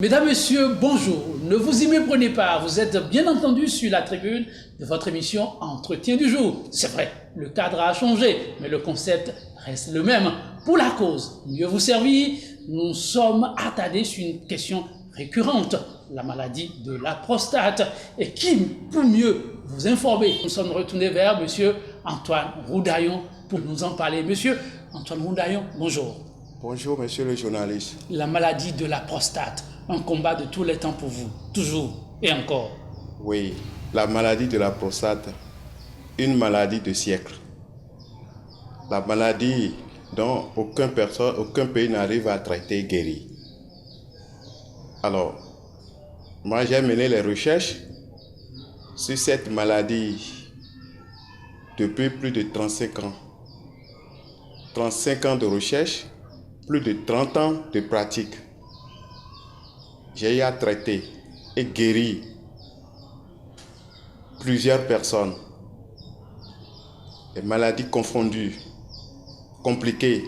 Mesdames, Messieurs, bonjour. Ne vous y méprenez pas, vous êtes bien entendu sur la tribune de votre émission Entretien du jour. C'est vrai, le cadre a changé, mais le concept reste le même. Pour la cause, mieux vous servir, nous sommes attardés sur une question récurrente, la maladie de la prostate. Et qui pour mieux vous informer? Nous sommes retournés vers Monsieur Antoine Roudaillon pour nous en parler. Monsieur Antoine Roudaillon, bonjour. Bonjour, monsieur le journaliste. La maladie de la prostate, un combat de tous les temps pour vous, toujours et encore. Oui, la maladie de la prostate, une maladie de siècle. La maladie dont aucun pays n'arrive à traiter et guérir. Alors, moi j'ai mené les recherches sur cette maladie depuis plus de 35 ans. 35 ans de recherche, plus de 30 ans de pratique. J'ai eu à traiter et guérir plusieurs personnes. Des maladies confondues, compliquées,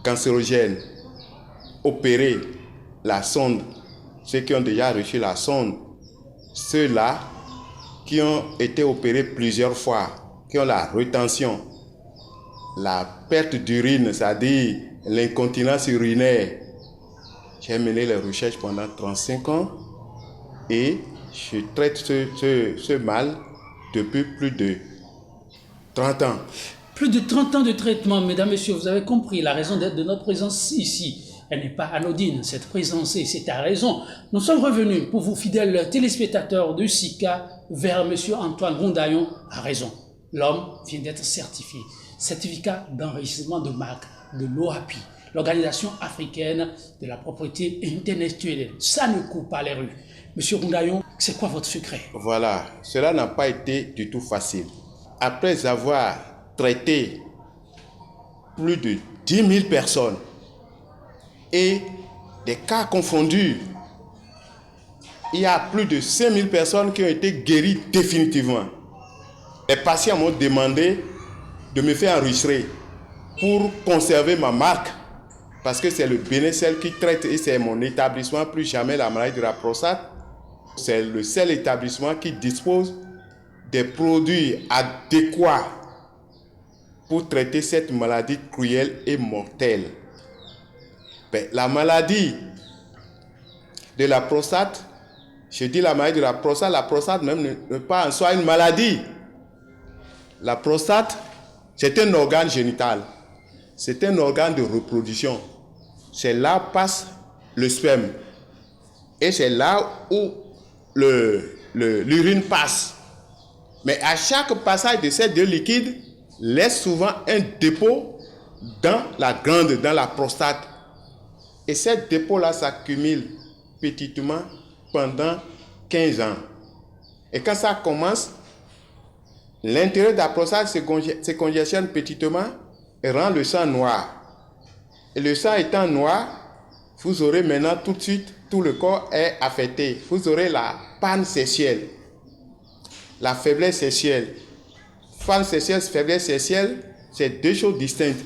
cancérogènes, opérer la sonde, ceux qui ont déjà reçu la sonde, ceux-là qui ont été opérés plusieurs fois, qui ont la rétention, la perte d'urine, c'est-à-dire l'incontinence urinaire. J'ai mené les recherches pendant 35 ans et je traite ce mal depuis plus de 30 ans. Plus de 30 ans de traitement, mesdames, messieurs, vous avez compris la raison d'être de notre présence ici. Elle n'est pas anodine, cette présence, et c'est à raison. Nous sommes revenus pour vous, fidèles téléspectateurs de SICA, vers monsieur Antoine Roudaillon à raison. L'homme vient d'être certifié. Certificat d'enregistrement de marque de l'OAPI, l'Organisation africaine de la propriété intellectuelle. Ça ne court pas les rues. Monsieur Roudaillon, c'est quoi votre secret? Voilà, cela n'a pas été du tout facile. Après avoir traité plus de 10 000 personnes et des cas confondus, il y a plus de 5 000 personnes qui ont été guéries définitivement. Les patients m'ont demandé de me faire enregistrer pour conserver ma marque, parce que c'est le Bénécel qui traite et c'est mon établissement Plus Jamais la maladie de la prostate. C'est le seul établissement qui dispose des produits adéquats pour traiter cette maladie cruelle et mortelle. La maladie de la prostate, je dis la maladie de la prostate même n'est pas en soi une maladie. La prostate, c'est un organe génital. C'est un organe de reproduction. C'est là où passe le sperme. Et c'est là où l'urine passe. Mais à chaque passage de ces deux liquides, laisse souvent un dépôt dans la glande, dans la prostate. Et ce dépôt-là s'accumule petitement pendant 15 ans. Et quand ça commence, l'intérieur de la prostate se congestionne petitement et rend le sang noir. Et le sang étant noir, vous aurez maintenant tout de suite, tout le corps est affecté. Vous aurez la panne sexuelle, la faiblesse sexuelle. Panne sexuelle, faiblesse sexuelle, c'est deux choses distinctes.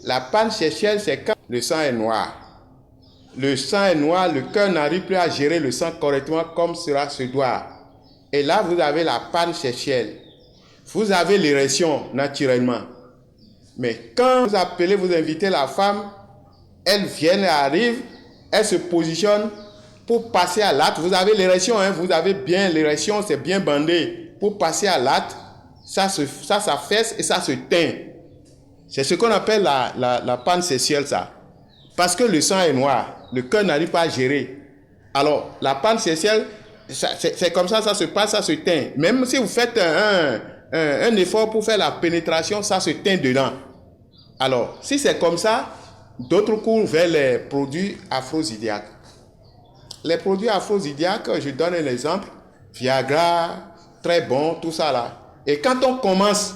La panne sexuelle, c'est quand le sang est noir. Le sang est noir, le cœur n'arrive plus à gérer le sang correctement comme cela se doit. Et là, vous avez la panne sexuelle. Vous avez l'érection naturellement. Mais quand vous appelez, vous invitez la femme, elle vient, elle arrive, elle se positionne pour passer à l'acte. Vous avez l'érection, hein, vous avez bien l'érection, c'est bien bandé. Pour passer à l'acte, ça s'affaisse et ça se teint. C'est ce qu'on appelle la panne sexuelle, ça. Parce que le sang est noir, le cœur n'arrive pas à gérer. Alors, la panne sexuelle, c'est comme ça se passe, ça se teint. Même si vous faites un effort pour faire la pénétration, ça se teint dedans. Alors, si c'est comme ça, d'autres courent vers les produits aphrodisiaques. Les produits aphrodisiaques, je donne un exemple, Viagra, très bon, tout ça là. Et quand on commence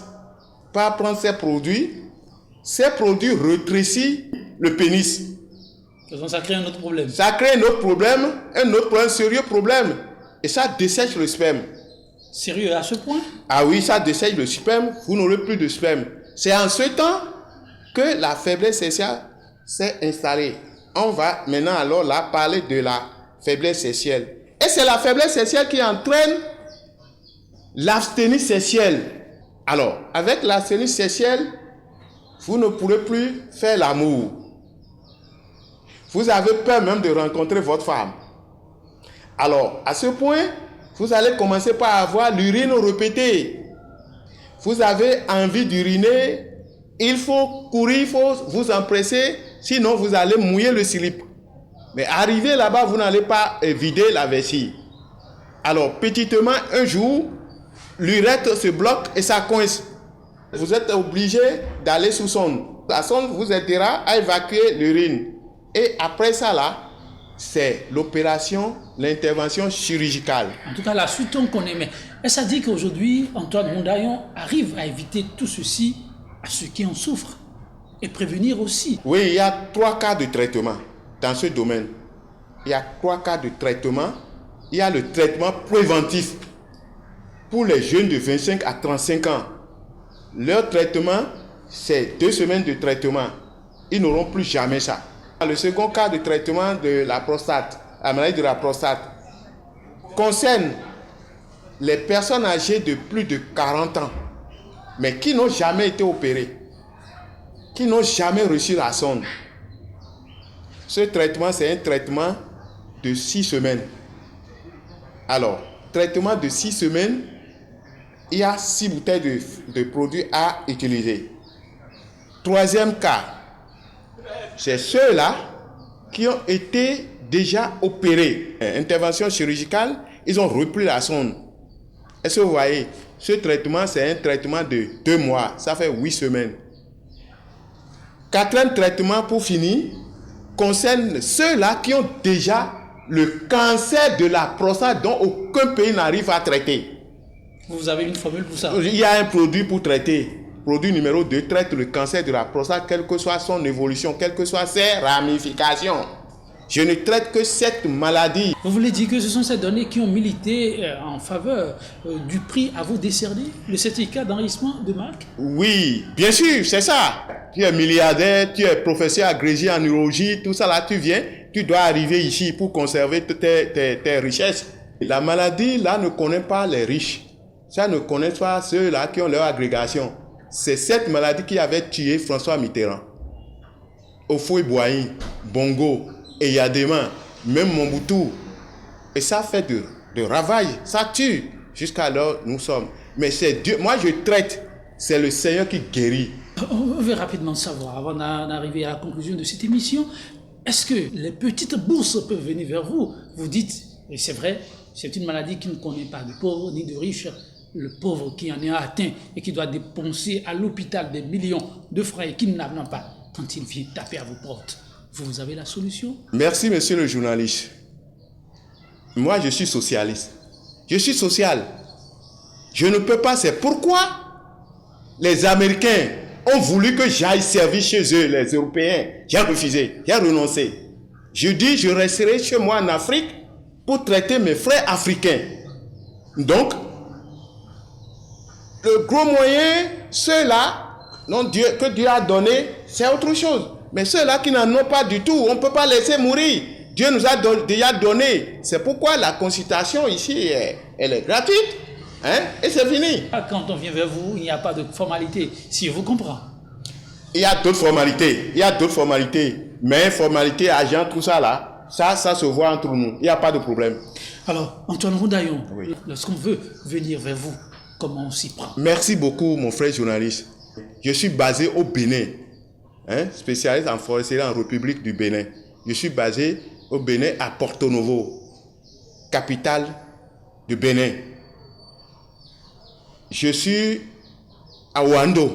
par prendre ces produits rétrécissent le pénis. Donc ça crée un autre problème. Ça crée un autre problème, sérieux problème. Et ça dessèche le sperme. Sérieux à ce point? Ah oui, ça dessèche le sperme, vous n'aurez plus de sperme. C'est en ce temps que la faiblesse sexuelle s'est installée. on va maintenant alors là parler de la faiblesse sexuelle. Et c'est la faiblesse sexuelle qui entraîne l'abstinence sexuelle. Alors, avec l'abstinence sexuelle, vous ne pourrez plus faire l'amour. Vous avez peur même de rencontrer votre femme. Alors, à ce point, vous allez commencer par avoir l'urine répétée. Vous avez envie d'uriner, il faut courir, il faut vous empresser, sinon vous allez mouiller le slip. Mais arrivé là-bas, vous n'allez pas vider la vessie. Alors, petitement, un jour, l'urètre se bloque et ça coince. Vous êtes obligé d'aller sous sonde. La sonde vous aidera à évacuer l'urine. Et après ça, là, c'est l'opération, l'intervention chirurgicale. En tout cas, la suite, on connaît. Mais est-ce à dire qu'aujourd'hui, Antoine Mondayon arrive à éviter tout ceci à ceux qui en souffrent et prévenir aussi? Oui, il y a 3 cas de traitement dans ce domaine. Il y a 3 cas de traitement. Il y a le traitement préventif pour les jeunes de 25 à 35 ans. Leur traitement, c'est 2 semaines de traitement. Ils n'auront plus jamais ça. Le second cas de traitement de la prostate, la maladie de la prostate, concerne les personnes âgées de plus de 40 ans, mais qui n'ont jamais été opérées, qui n'ont jamais reçu la sonde. Ce traitement, c'est un traitement de 6 semaines. Alors, traitement de 6 semaines, il y a 6 bouteilles de produits à utiliser. Troisième cas, c'est ceux-là qui ont été déjà opérés. Intervention chirurgicale, ils ont repris la sonde. Est-ce que vous voyez? Ce traitement, c'est un traitement de 2 mois. Ça fait 8 semaines. Quatrième traitement, pour finir, concerne ceux-là qui ont déjà le cancer de la prostate dont aucun pays n'arrive à traiter. Vous avez une formule pour ça? Il y a un produit pour traiter. Produit numéro 2 traite le cancer de la prostate, quelle que soit son évolution, quelles que soient ses ramifications. Je ne traite que cette maladie. Vous voulez dire que ce sont ces données qui ont milité en faveur du prix à vous décerner, le certificat d'enregistrement de marque? Oui, bien sûr, c'est ça. Tu es milliardaire, tu es professeur agrégé en neurologie, tout ça là, tu viens, tu dois arriver ici pour conserver tes richesses. La maladie là ne connaît pas les riches. Ça ne connaît pas ceux-là qui ont leur agrégation. C'est cette maladie qui avait tué François Mitterrand. Houphouët-Boigny, Bongo, Eyadema, même Mobutu. Et ça fait de ravages, ça tue. Jusqu'à là, nous sommes. Mais c'est Dieu. Moi, je traite. C'est le Seigneur qui guérit. On veut rapidement savoir, avant d'arriver à la conclusion de cette émission, est-ce que les petites bourses peuvent venir vers vous? Vous dites, et c'est vrai, c'est une maladie qui ne connaît pas de pauvres ni de riches. Le pauvre qui en est atteint et qui doit dépenser à l'hôpital des millions de francs et qui n'en a pas, quand il vient taper à vos portes, vous avez la solution? Merci, monsieur le journaliste. Moi, je suis socialiste. Je suis social. Je ne peux pas, c'est pourquoi les Américains ont voulu que j'aille servir chez eux, les Européens. J'ai refusé, j'ai renoncé. Je dis, je resterai chez moi en Afrique pour traiter mes frères africains. Donc, le gros moyen, ceux-là, que Dieu a donné, c'est autre chose. Mais ceux-là qui n'en ont pas du tout, on ne peut pas laisser mourir. Dieu nous a déjà donné. C'est pourquoi la consultation ici, elle est gratuite. Hein? Et c'est fini. Quand on vient vers vous, il n'y a pas de formalité, si je vous comprends. Il y a d'autres formalités. Il y a d'autres formalités. Mais formalité, agent, tout ça là, ça se voit entre nous. Il n'y a pas de problème. Alors, Antoine Mondayon, oui. Lorsqu'on veut venir vers vous, comment on s'y prend? Merci beaucoup, mon frère journaliste. Je suis basé au Bénin, spécialiste en foresterie en République du Bénin. Je suis basé au Bénin à Porto Novo, capitale du Bénin. Je suis à Ouando,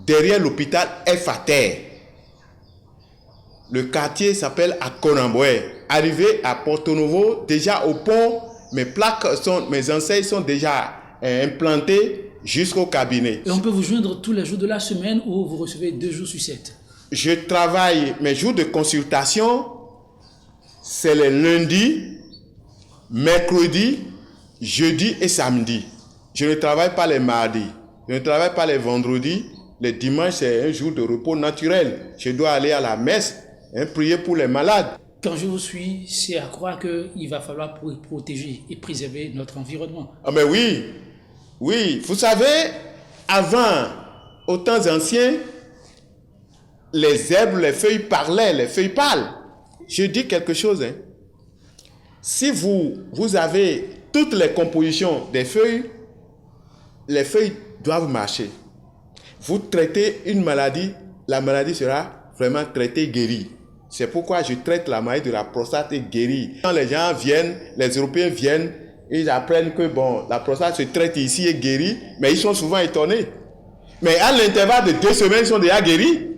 derrière l'hôpital F.A.T.E.R. Le quartier s'appelle Akonamboé. Arrivé à Porto Novo, déjà au pont, mes enseignes sont déjà implantées jusqu'au cabinet. Et on peut vous joindre tous les jours de la semaine ou vous recevez 2 jours sur 7? Je travaille, mes jours de consultation, c'est les lundis, mercredis, jeudi et samedi. Je ne travaille pas les mardis, je ne travaille pas les vendredis. Les dimanches, c'est un jour de repos naturel. Je dois aller à la messe hein, priez pour les malades. Quand je vous suis, c'est à croire qu'il va falloir protéger et préserver notre environnement. Ah mais oui, oui, vous savez, avant, aux temps anciens, les herbes, les feuilles parlaient, les feuilles parlent. Je dis quelque chose, hein. Si vous avez toutes les compositions des feuilles, les feuilles doivent marcher. Vous traitez une maladie, la maladie sera vraiment traitée, guérie. C'est pourquoi je traite la maladie de la prostate guérie. Quand les gens viennent, les Européens viennent, ils apprennent que bon, la prostate se traite ici et guérie, mais ils sont souvent étonnés. Mais à l'intervalle de 2 semaines, ils sont déjà guéris.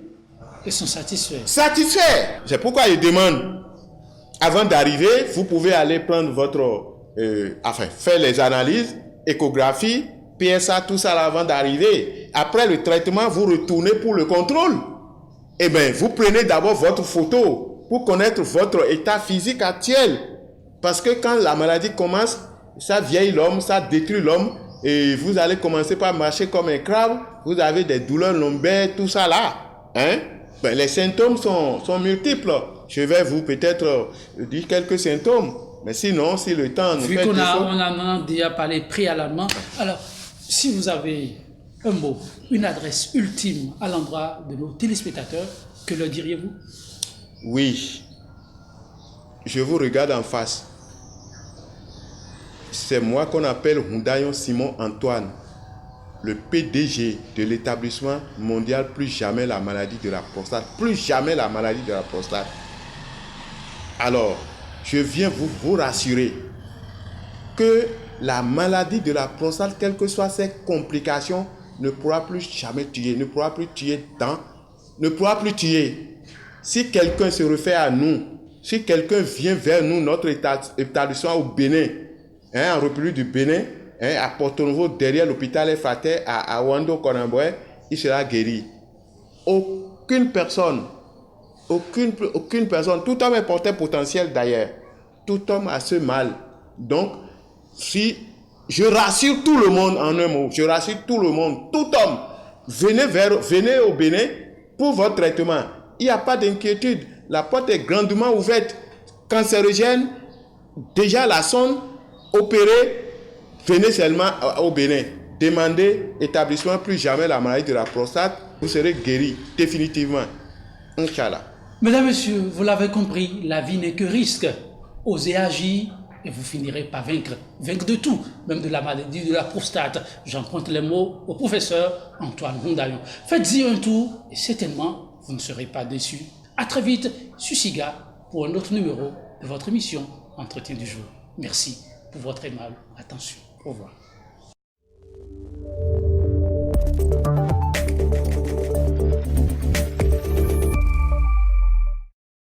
Ils sont satisfaits. Satisfaits. C'est pourquoi je demande, avant d'arriver, vous pouvez aller prendre faire les analyses, échographie, PSA, tout ça là, avant d'arriver. Après le traitement, vous retournez pour le contrôle. Eh bien, vous prenez d'abord votre photo pour connaître votre état physique actuel. Parce que quand la maladie commence, ça vieillit l'homme, ça détruit l'homme. Et vous allez commencer par marcher comme un crabe. Vous avez des douleurs lombaires, tout ça là. Hein? Ben, les symptômes sont multiples. Je vais vous peut-être dire quelques symptômes. Mais sinon, si le temps nous Vu fait qu'on défaut... on en a déjà parlé préalablement, alors, si vous avez un mot, une adresse ultime à l'endroit de nos téléspectateurs, que leur diriez-vous? Oui. Je vous regarde en face. C'est moi qu'on appelle Hundayon Simon Antoine, le PDG de l'établissement mondial Plus jamais la maladie de la prostate. Plus jamais la maladie de la prostate. Alors, je viens vous rassurer que la maladie de la prostate, quelles que soient ses complications, ne pourra plus jamais tuer, ne pourra plus tuer ne pourra plus tuer. Si quelqu'un se réfère à nous, si quelqu'un vient vers nous, notre établissement au Bénin, hein, en République du Bénin, hein, à Porto-Novo, derrière l'hôpital Efrater, à Wando Konambwe, il sera guéri. Aucune personne, tout homme est porteur potentiel d'ailleurs. Tout homme a ce mal. Donc, si je rassure tout le monde en un mot, je rassure tout le monde, tout homme, venez au Bénin pour votre traitement. Il n'y a pas d'inquiétude. La porte est grandement ouverte. Cancérogène, déjà la sonde, opérée, venez seulement au Bénin. Demandez établissement Plus jamais la maladie de la prostate. Vous serez guéri définitivement. Inch'Allah. Mesdames, Messieurs, vous l'avez compris, la vie n'est que risque. Osez agir et vous finirez par vaincre. Vaincre de tout, même de la maladie de la prostate. J'emprunte les mots au professeur Antoine Hundayon. Faites-y un tour et certainement, vous ne serez pas déçus. À très vite sur SIGA pour un autre numéro de votre émission Entretien du jour. Merci pour votre aimable attention. Au revoir.